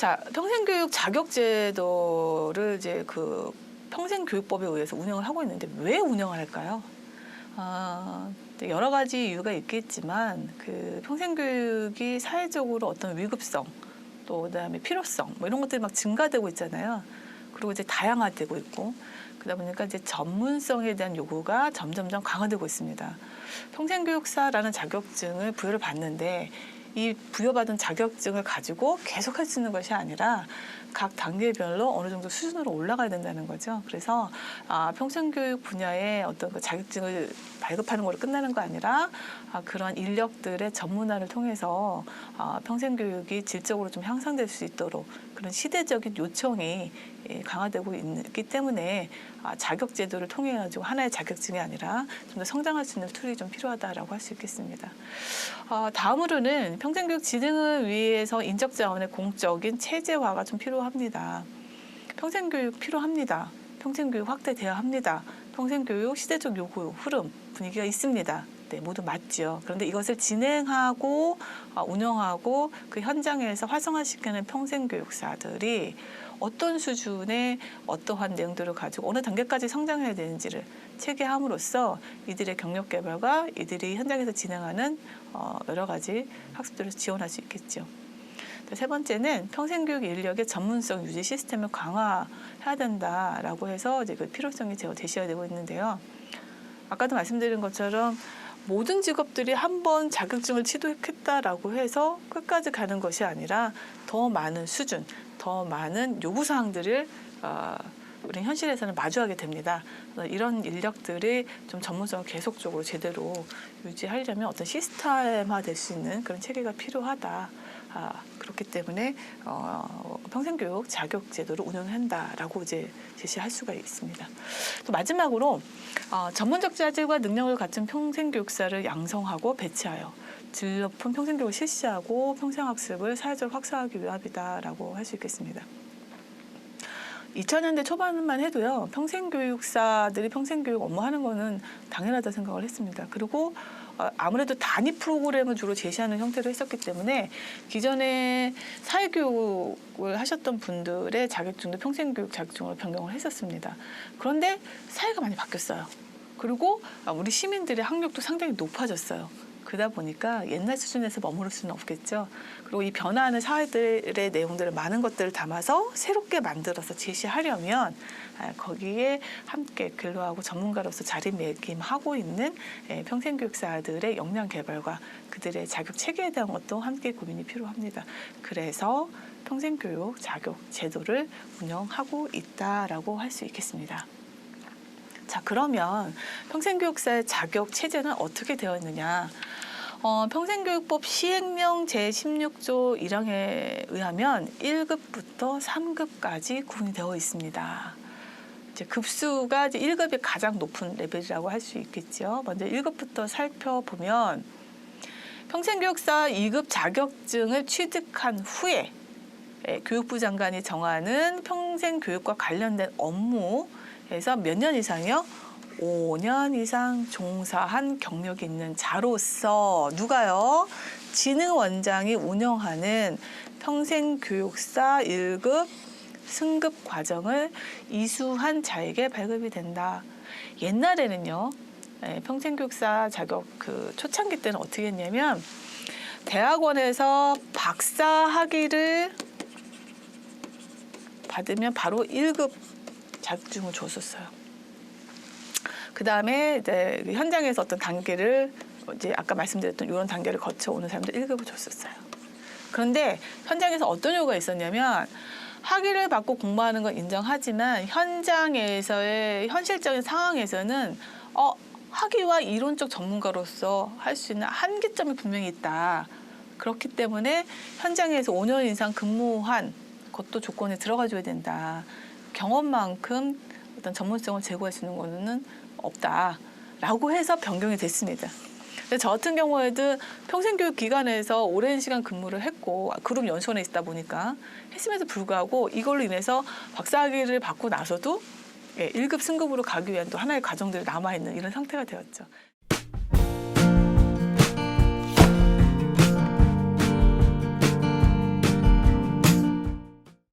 자, 평생교육 자격제도를 이제 평생교육법에 의해서 운영을 하고 있는데 왜 운영을 할까요? 여러 가지 이유가 있겠지만 평생교육이 사회적으로 어떤 위급성 또 그다음에 필요성 뭐 이런 것들이 막 증가되고 있잖아요. 그리고 이제 다양화되고 있고 그러다 보니까 이제 전문성에 대한 요구가 점점점 강화되고 있습니다. 평생교육사라는 자격증을 부여를 받는데 이 부여받은 자격증을 가지고 계속 할 수 있는 것이 아니라 각 단계별로 어느 정도 수준으로 올라가야 된다는 거죠. 그래서 평생교육 분야의 어떤 자격증을 발급하는 걸로 끝나는 거 아니라 그런 인력들의 전문화를 통해서 평생교육이 질적으로 좀 향상될 수 있도록 그런 시대적인 요청이 강화되고 있기 때문에 자격제도를 통해 가지고 하나의 자격증이 아니라 좀 더 성장할 수 있는 툴이 좀 필요하다라고 할 수 있겠습니다. 다음으로는 평생교육 진흥을 위해서 인적 자원의 공적인 체제화가 좀 필요합니다. 평생교육 필요합니다. 평생교육 확대돼야 합니다. 평생교육 시대적 요구, 흐름, 분위기가 있습니다. 네, 모두 맞죠. 그런데 이것을 진행하고 운영하고 그 현장에서 활성화시키는 평생교육사들이 어떤 수준의 어떠한 내용들을 가지고 어느 단계까지 성장해야 되는지를 체계함으로써 이들의 경력 개발과 이들이 현장에서 진행하는 여러 가지 학습들을 지원할 수 있겠죠. 세 번째는 평생교육 인력의 전문성 유지 시스템을 강화해야 된다라고 해서 이제 그 필요성이 제시가 되고 있는데요. 아까도 말씀드린 것처럼 모든 직업들이 한 번 자격증을 취득했다라고 해서 끝까지 가는 것이 아니라 더 많은 수준, 더 많은 요구사항들을 우리 현실에서는 마주하게 됩니다. 이런 인력들이 좀 전문성을 계속적으로 제대로 유지하려면 어떤 시스템화 될 수 있는 그런 체계가 필요하다. 그렇기 때문에 평생교육 자격제도를 운영한다라고 이제 제시할 수가 있습니다. 또 마지막으로 전문적 자질과 능력을 갖춘 평생교육사를 양성하고 배치하여 질 높은 평생교육을 실시하고 평생학습을 사회적으로 확산하기 위함이다라고 할 수 있겠습니다. 2000년대 초반만 해도요. 평생교육사들이 평생교육 업무하는 거는 당연하다 생각을 했습니다. 그리고 아무래도 단위 프로그램을 주로 제시하는 형태로 했었기 때문에 기존에 사회교육을 하셨던 분들의 자격증도 평생교육 자격증으로 변경을 했었습니다. 그런데 사회가 많이 바뀌었어요. 그리고 우리 시민들의 학력도 상당히 높아졌어요. 그러다 보니까 옛날 수준에서 머무를 수는 없겠죠. 그리고 이 변화하는 사회들의 내용들을 많은 것들을 담아서 새롭게 만들어서 제시하려면 거기에 함께 근로하고 전문가로서 자리매김하고 있는 평생교육사들의 역량 개발과 그들의 자격 체계에 대한 것도 함께 고민이 필요합니다. 그래서 평생교육 자격 제도를 운영하고 있다라고 할 수 있겠습니다. 자, 그러면 평생교육사의 자격 체제는 어떻게 되어 있느냐? 평생교육법 시행령 제16조 1항에 의하면 1급부터 3급까지 구분이 되어 있습니다. 이제 급수가 이제 1급이 가장 높은 레벨이라고 할 수 있겠죠. 먼저 1급부터 살펴보면 평생교육사 2급 자격증을 취득한 후에 교육부 장관이 정하는 평생교육과 관련된 업무에서 몇 년 이상이요? 5년 이상 종사한 경력이 있는 자로서 누가요? 진흥원장이 운영하는 평생교육사 1급 승급 과정을 이수한 자에게 발급이 된다. 옛날에는요. 평생교육사 자격 초창기 때는 어떻게 했냐면 대학원에서 박사 학위를 받으면 바로 1급 자격증을 줬었어요. 그 다음에 이제 현장에서 어떤 단계를 이제 아까 말씀드렸던 이런 단계를 거쳐오는 사람들 1급을 줬었어요. 그런데 현장에서 어떤 요구가 있었냐면 학위를 받고 공부하는 건 인정하지만 현장에서의 현실적인 상황에서는 학위와 이론적 전문가로서 할 수 있는 한계점이 분명히 있다. 그렇기 때문에 현장에서 5년 이상 근무한 것도 조건에 들어가줘야 된다. 경험만큼 어떤 전문성을 제고할 수 있는 거는 없다라고 해서 변경이 됐습니다. 저 같은 경우에도 평생교육 기관에서 오랜 시간 근무를 했고 그룹 연수원에 있다 보니까 했음에도 불구하고 이걸로 인해서 박사학위를 받고 나서도 1급 승급으로 가기 위한 또 하나의 과정들이 남아있는 이런 상태가 되었죠.